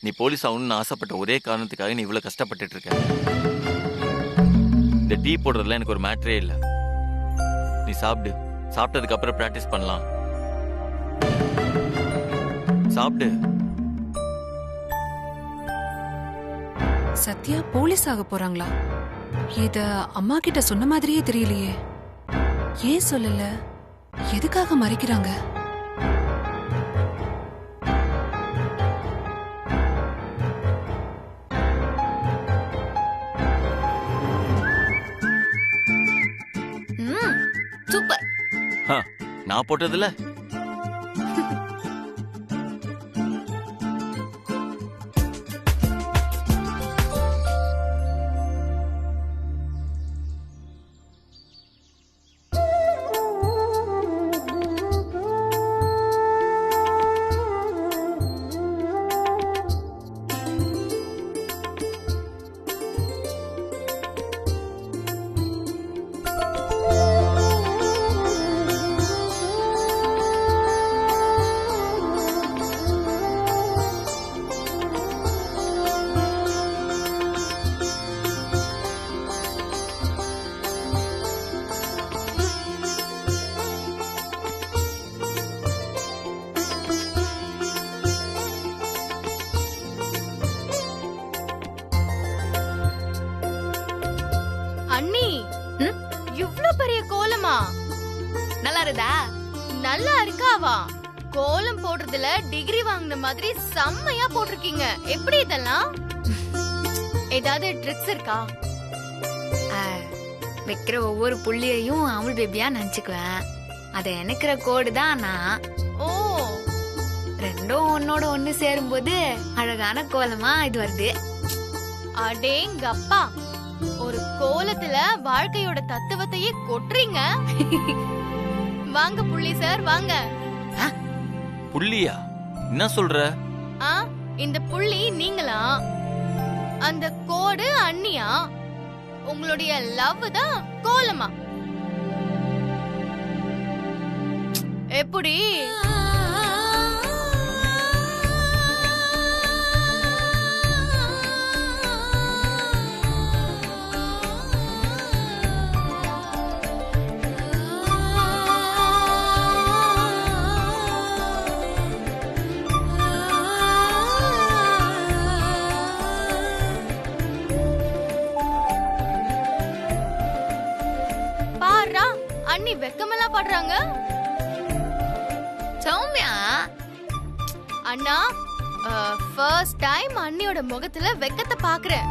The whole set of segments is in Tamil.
நீ போலீஸ் ஆகணும்னு ஆசைப்பட்ட ஒரே காரணத்துக்காக நீ இவ்வளவு கஷ்டப்பட்டுட்டு இருக்க. இந்த டீ போடுறதுல எனக்கு ஒரு மேட்டரே இல்லை. நீ சாப்பிடு, சாப்பிட்டதுக்கு அப்புறம் பிராக்டிஸ் பண்ணலாம். சாப்பிடு. சத்யா போலீஸ் ஆக போறாங்களா? இத அம்மா கிட்ட சொன்ன மாதிரியே தெரியலையே. ஏன் சொல்லல? எதுக்காக மறைக்கிறாங்க? சூப்பர். நான் போட்டதுல அண்ணி, இவ்ளோ பெரிய கோலமா? நல்லா இருக்குதா? நல்லா இருக்காவா? கோலம் போடுறதுல டிகிரி வாங்கின மாதிரி செம்மையா போட்டிருக்கீங்க. எப்படி இதெல்லாம்? ஏதாவது ட்ரிக்ஸ் இருக்கா? வைக்கிற ஒவ்வொரு புள்ளியையும் அமுல் பேபியா நினைச்சுக்குவேன். அதை இணைக்கிற கோடு தான் நான். ஓ, ரெண்டும் ஒன்னோட ஒண்ணு சேரும்போது அழகான கோலமா இது வருது. அடேங்கப்பா, ஒரு கோலத்துல வாழ்க்கையோட தத்துவத்தையே கொட்டுறீங்க. வாங்க புள்ளி சார், வாங்க. புள்ளியா? என்ன சொல்ற? இந்த புள்ளி நீங்களா? அந்த கோடு அண்ணியா? உங்களுடைய லவ் தான் கோலமா? எப்படி? அண்ணி வெக்கமெல்லாம் படுறாங்க. சௌமியா, அண்ணா, ஃபர்ஸ்ட் டைம் அண்ணியோட முகத்துல வெக்கத்தை பாக்குறேன்.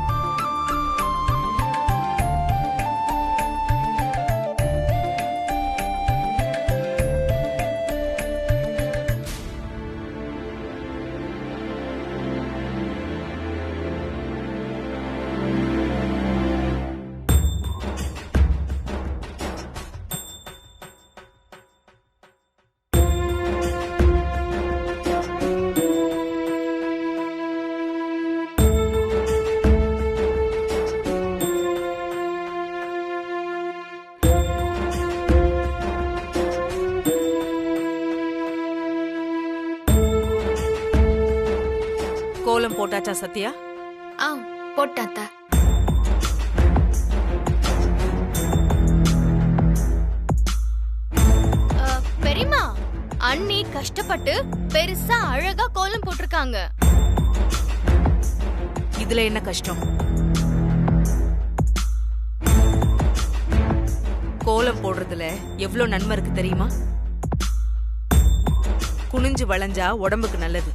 கோலம் போட்டாச்சா சத்யா? போட்டாத்தா. பெரியம்மா, அண்ணி கஷ்டப்பட்டு பெருசா அழகா கோலம் போட்டிருக்காங்க. இதுல என்ன கஷ்டம்? கோலம் போடுறதுல எவ்வளவு நன்மை இருக்கு தெரியுமா? குனிஞ்சு வளைஞ்சா உடம்புக்கு நல்லது.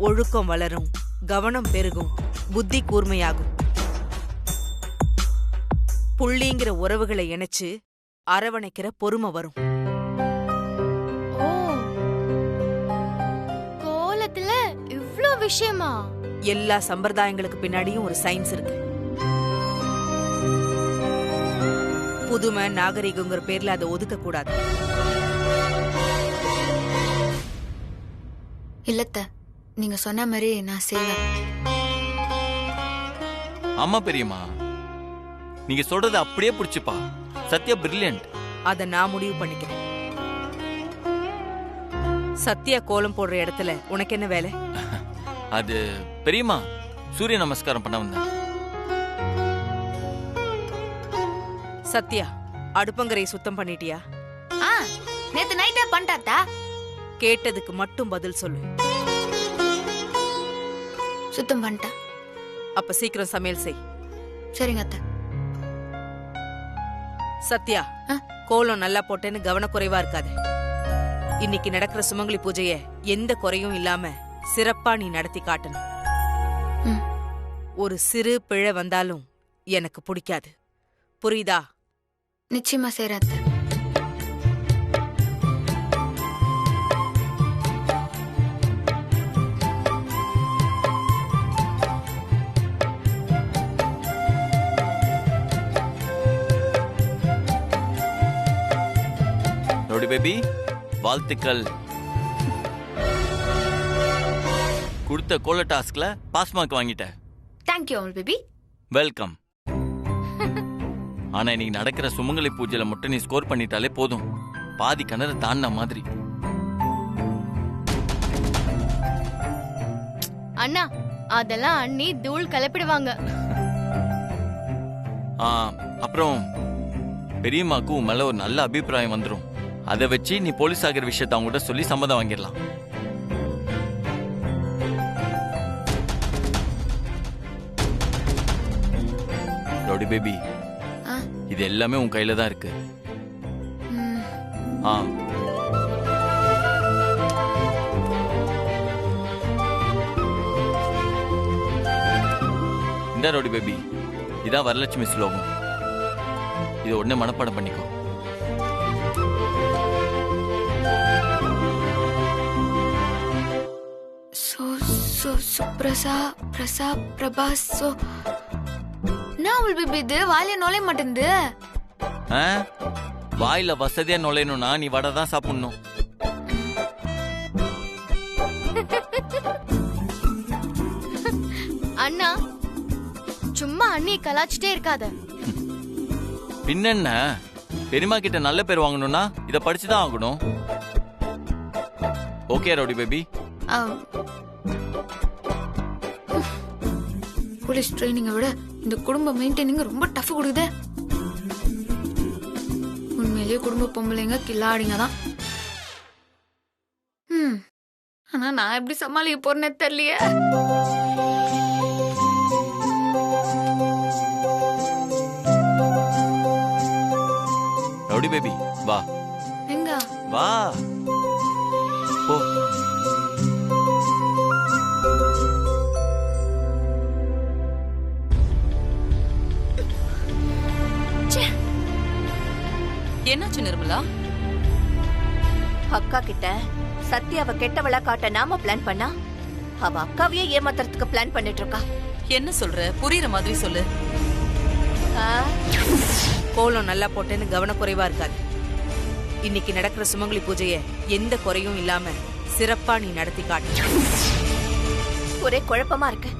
ஒழுக்கம் வளரும், கவனம் பெருகும், புத்தி கூர்மையாகும். புள்ளிங்கிற உறவுகளை இணைச்சு அரவணைக்கிற பொறுமை வரும். ஓ, கோலத்துல இவ்ளோ விஷயமா? எல்லா சம்பிரதாயங்களுக்கு பின்னாடியும் ஒரு சயின்ஸ் இருக்கு. புதுமை நாகரிகங்கிற பேர்ல அதை ஒதுக்க கூடாது. இல்லத்த, நீங்க சொன்ன மாதிரி நான் செய்வேன். ஆமா பெரியம்மா, நீங்க சொல்றது அப்படியே புடிச்சுப்பா. சத்யா பிரில்லியன்ட். அத நான் முடிவு பண்ணிக்கிறேன். சத்யா கோலம் போடுற இடத்துல உனக்கு என்ன வேலை? அது பெரியம்மா சூரிய நமஸ்காரம் பண்ண வந்தேன். சத்யா, அடுப்பங்கரையை சுத்தம் பண்ணிட்டியா? நேத்து நைட்டே பண்ணிட்டாத்தா. கேட்டதுக்கு மட்டும் பதில் சொல்லு. சுத்தம் பண்ணிட்டா. அப்ப சீக்கிரம் சமையல் செய். சரிங்க அத்தை. சத்யா, கோலம் நல்லா போட்டேன்னு கவனக்குறைவா இருக்காது. இன்னைக்கு நடக்கிற சுமங்கலி பூஜைய எந்த குறையும் இல்லாம சிறப்பா நீ நடத்தி காட்டணும். ஒரு சிறு பிழை வந்தாலும் எனக்கு பிடிக்காது. புரியுதா? நிச்சயமா செய்றேன் அத்தை. ரவுடி பேபி, வாழ்த்துக்கள். கொடுத்த கோல டாஸ்க்ல பாஸ் மார்க் வாங்கிட்ட. Thank you Amul baby. வெல்கம். ஆனா இன்னைக்கு நடக்கிற சுமங்கலி பூஜையில மட்டும் நீ ஸ்கோர் பண்ணிட்டாலே போதும். பாதி கிணறு தாண்டின மாதிரி. அண்ணா, அதெல்லாம் அண்ணி தூள் கலப்பிடுவாங்க. அப்புறம் பெரியம்மாக்கு உன் மேல ஒரு நல்ல அபிப்பிராயம் வந்துடும். அதை வச்சு நீ போலீஸ் ஆகிற விஷயத்த அவங்ககிட்ட சொல்லி சம்மதம் வாங்கிடலாம். ரவுடி பேபி, இது எல்லாமே உன் கையில தான் இருக்கு. இந்த ரவுடி பேபி, இதான் வரலட்சுமி ஸ்லோகம். இதை உடனே மனப்பாடம் பண்ணிக்கோ. பிரசா பிரசா பிரபா சோ. நான் அமுல் பேபி இது வாயில நுழைய மாட்டேங்குது. வாயில வசதியா நுழையணும்னா நீ வடை தான் சாப்பிடணும். அண்ணா, சும்மா அண்ணி கலாச்சிட்டே இருக்காத. பின்னென்ன, பெரியம்மா கிட்ட நல்ல பேர் வாங்கணும்னா இத படிச்சுதான் ஆகணும். Okay rowdy baby. போலீஸ் ட்ரைனிங்கை விட இந்த குடும்ப மெயின்டைனிங் ரொம்ப டஃப் கொடுக்குதே. உண்மையிலேயே குடும்ப பொம்பளைங்க கில்லாடிங்க தான். ஆனா நான் எப்படி சமாளிக்க போறேன்னே தெரியலையே. ரவுடி பேபி, வா. எங்க? வா. போ. என்னாச்சு நிர்மலா? அக்கா கிட்ட சத்யாவை கெட்டவளா காட்ட நாம பிளான் பண்ணா, அவ அக்காவையே ஏமாத்துறதுக்கு பிளான் பண்ணிட்டு இருக்கா. என்ன சொல்ற? புரியுற மாதிரி சொல்லு. கோலம் நல்லா போட்டேன்னு கவனக்குறைவா இருக்காது. இன்னைக்கு நடக்கிற சுமங்கலி பூஜைய எந்த குறையும் இல்லாம சிறப்பா நீ நடத்தி காட்டு. ஒரே குழப்பமா இருக்கு.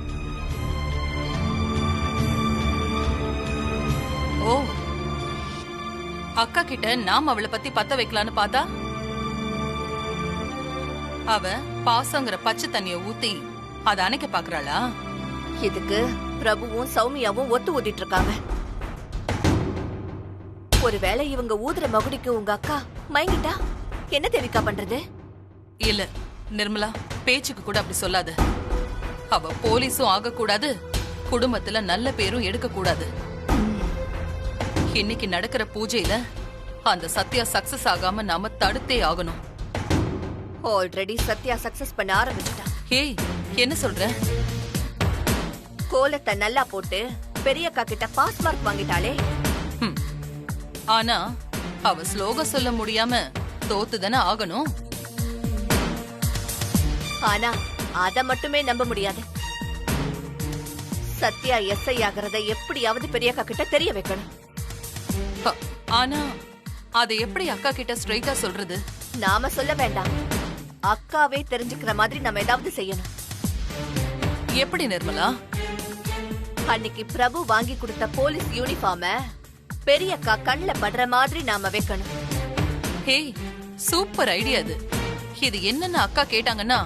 ஓ, அக்கா கிட்ட நாம் அவளை பத்தி பத்த வைக்கலான்னு பார்த்தா அவ பாசங்கிற பச்சை தண்ணிய ஊத்தி அத அணைக்க பாக்குறாளா? இதுக்கு பிரபுவும் சௌமியாவும் ஒத்து ஊதிட்டு இருக்காங்க. ஒருவேளை இவங்க ஊதுற மகுடிக்கு உங்க அக்கா மயங்கிட்டா என்ன தேவிக்கா பண்றது? இல்ல நிர்மலா, பேச்சுக்கு கூட அப்படி சொல்லாத. அவ போலீஸும் ஆக கூடாது, குடும்பத்துல நல்ல பேரும் எடுக்க கூடாது. இன்னைக்கு நடக்கிற பூஜையில அந்த சத்யா சக்சஸ் ஆகாம நாம தடுத்தே ஆகணும். ஆல்ரெடி சத்யா சக்சஸ் பண்ண ஆரம்பிச்சிட்டா. ஏய், என்ன சொல்ற? கோலத்தை நல்லா போட்டு பெரியக்கா கிட்ட பாஸ் மார்க் வாங்கிட்டாளே. ஆனா அவ ஸ்லோகம் சொல்ல முடியாம தோத்துதானே ஆகணும். ஆனா அத மட்டுமே நம்ப முடியாது. சத்யா எஸ்ஐ ஆகிறத எப்படியாவது பெரியக்கா கிட்ட தெரிய வைக்கணும். ஆனா அதை எப்படி அக்கா கிட்ட ஸ்ட்ரைட்டா சொல்றது? நாம சொல்ல வேண்டாம், அக்காவே தெரிஞ்சுக்கிற மாதிரி நம்ம ஏதாவது செய்யணும். எப்படி நிர்மலா? அன்னைக்கு பிரபு வாங்கி கொடுத்த போலீஸ் யூனிஃபார்ம பெரியக்கா கண்ணுல படுற மாதிரி நாம வைக்கணும். ஹே, சூப்பர் ஐடியா அது. இது என்னன்னு அக்கா கேட்டாங்கன்னா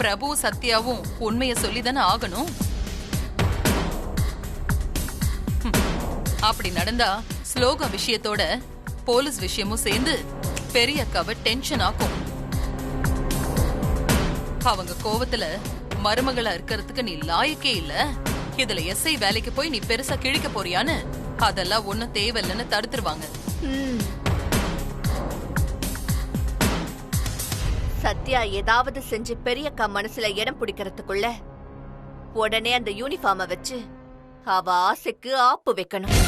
பிரபு சத்யாவும் உண்மைய சொல்லிதானே ஆகணும். அப்படி நடந்தா ஸ்லோகா விஷயத்தோட போலீஸ் விஷயமும் சேர்ந்து பெரிய அக்காவை டென்ஷன் ஆக்கும். அவங்க கோவத்துல மருமகளா இருக்கிறதுக்கு நீ லாயக்கே இல்ல, இதுல எஸ்ஐ வேலைக்கு போய் நீ பெருசா கிழிக்க போறியான்னு அதெல்லாம் ஒண்ணும் தேவையில்லைன்னு தடுத்துருவாங்க. சத்யா ஏதாவது செஞ்சு பெரியக்கா மனசுல இடம் பிடிக்கிறதுக்குள்ள உடனே அந்த யூனிஃபார்மை வச்சு அவ ஆசைக்கு ஆப்பு வைக்கணும்.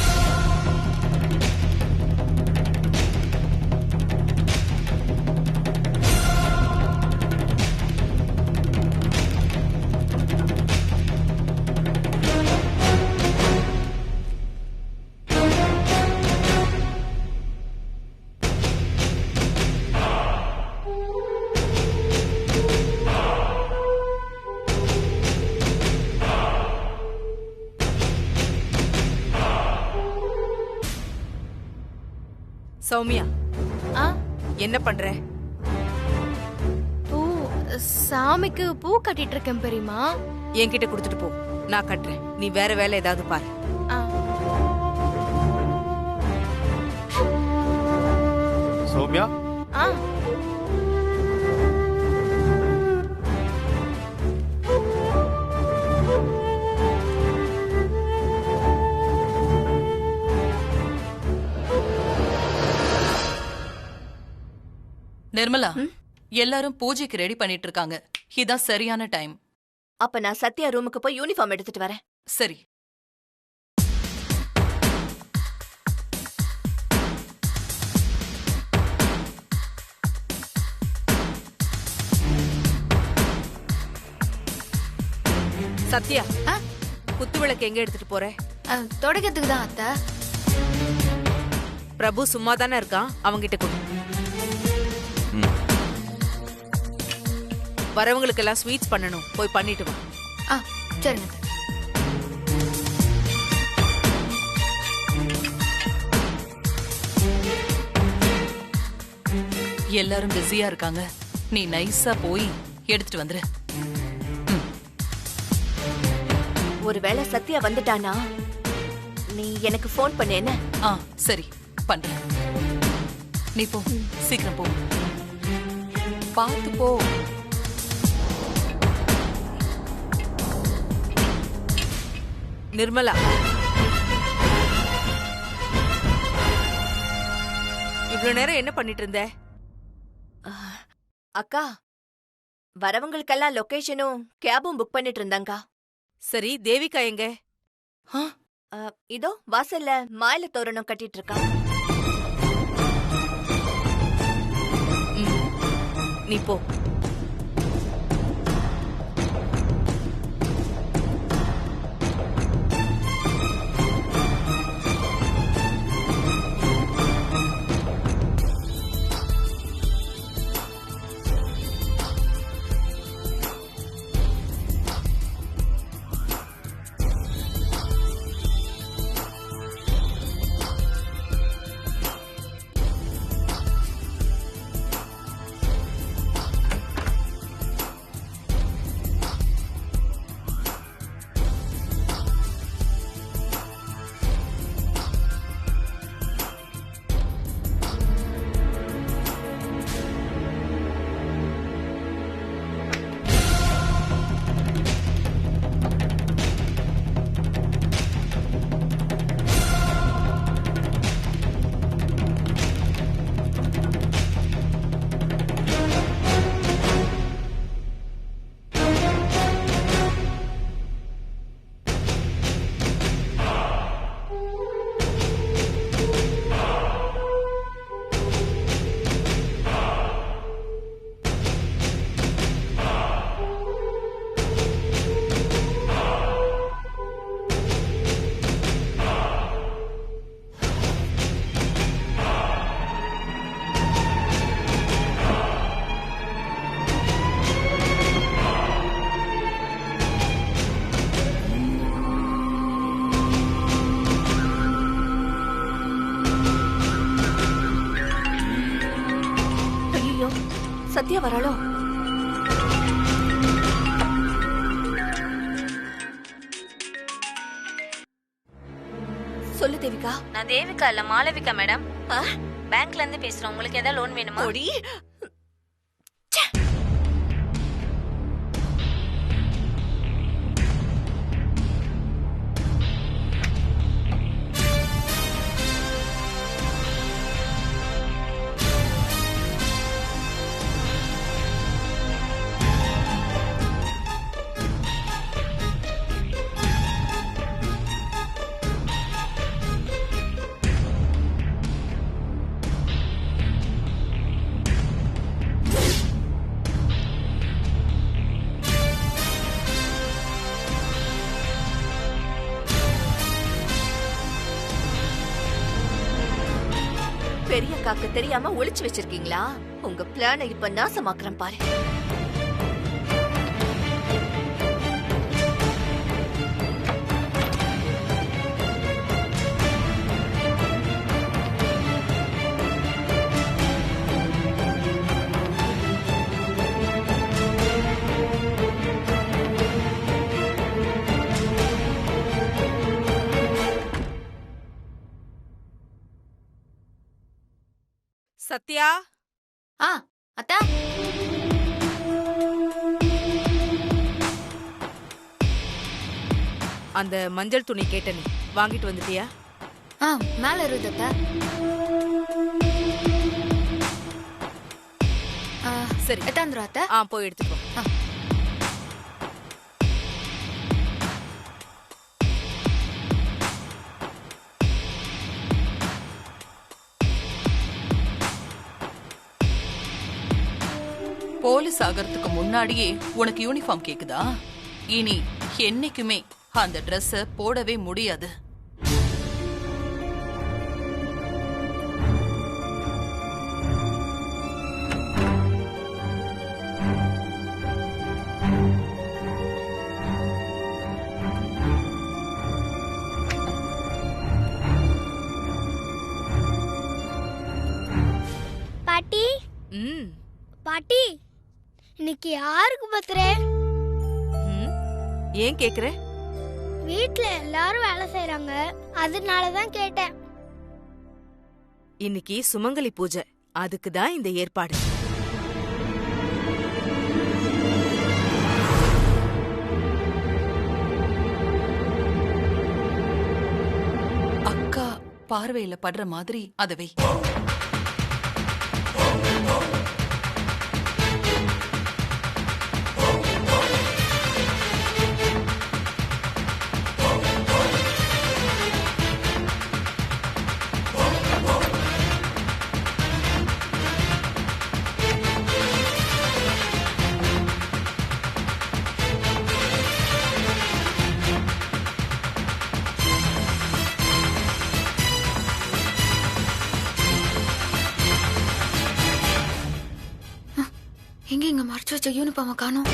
சௌமியா, என்ன பண்ற? பூ சாமிக்கு பூ கட்டிட்டு இருக்கேன் பெரியமா. என்கிட்ட கொடுத்துட்டு போ, நான் கட்டுறேன். நீ வேற வேலை ஏதாவது பாரு. சௌமியா, நிர்மலா, எல்லாரும் பூஜைக்கு ரெடி பண்ணிட்டு இருக்காங்க. இதான் சரியான டைம். அப்ப நான் சத்யா ரூமுக்கு போய் யூனிஃபார்ம் எடுத்துட்டு வரேன். சரி. சத்யா, குத்து விளக்கு எங்க எடுத்துட்டு போற? தொடக்கத்துக்கு தான் அத்தை. பிரபு சும்மா தானே இருக்கான், அவங்கிட்ட கொடு. வரவங்களுக்கெல்லாம் ஸ்வீட்ஸ் பண்ணணும், போய் பண்ணிட்டு வா. சரிங்க. எல்லாரும் பிஸியா இருக்காங்க, நீ நைஸா போய் எடுத்துட்டு வந்துரு. ஒருவேளை சத்யா வந்துட்டானா நீ எனக்கு ஃபோன் பண்ணு. என்ன? சரி பண்றேன். நீ போ, சீக்கிரம் போ, பார்த்து போ. நிர்மலா, இவ்வளவு நேரம் என்ன பண்ணிட்டு இருந்த? அக்கா, வரவங்களுக்கெல்லாம் லொகேஷனும் கேபும் புக் பண்ணிட்டு இருந்தாங்கா. சரி, தேவிகா எங்க? இதோ வாசல்ல மாயில தோரணம் கட்டிட்டு இருக்கா. நீ போ. சத்யா வராளோ? சொல்லு தேவிகா. நான் தேவிகா இல்ல மாளவிகா மேடம். பேங்க்ல இருந்து பேசுறேன். உங்களுக்கு ஏதாவது லோன் வேணுமா? ஓடி. பெரிய காக்க தெரியாம ஒளிச்சு வச்சிருக்கீங்களா? உங்க பிளானை இப்ப நாசமாக்குறேன் பாரு. சத்யா, அத்தா. அந்த மஞ்சள் துணி கேட்டனே வாங்கிட்டு வந்துட்டியா? மேல இருக்குது அத்தா. சரி, எத்தாந்துரும் அத்தா. போய் எடுத்துக்கோ. போலீஸ் ஆகிறதுக்கு முன்னாடியே உனக்கு யூனிஃபார்ம் கேக்குதா? இனி என்னைக்குமே அந்த Dress போடவே முடியாது. பாட்டி, பாட்டி, இன்னைக்கு யாருக்கு பர்த்டே? ஏன் கேக்குற? வீட்ல எல்லாரும் வேலை செய்யறாங்க, அதனால தான் கேட்டேன். இன்னைக்கு சுமங்கலி பூஜை, அதுக்கு தான் இந்த ஏற்பாடு. அக்கா பார்வையில படுற மாதிரி அதவை. எங்க இங்க மறைச்சு வச்ச யூனிஃபார்மை காணோம்.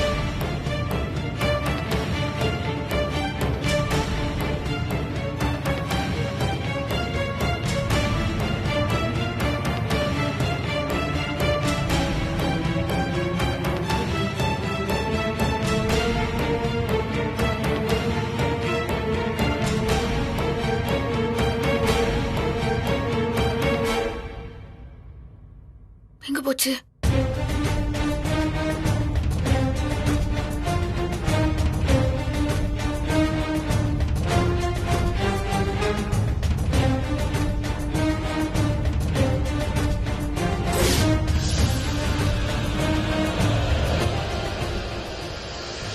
எங்க போச்சு?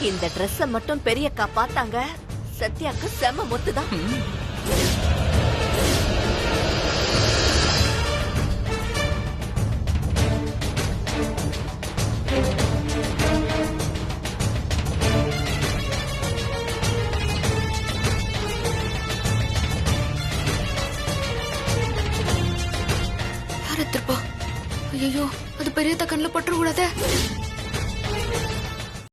இந்த Dress மட்டும் பெரியக்கா பார்த்தாங்க, சத்யாக்கு செம மொத்துதான். யார் எடுத்துருப்பா? ஐயோ, அது பெரிய கண்ணில் பற்ற கூடாத.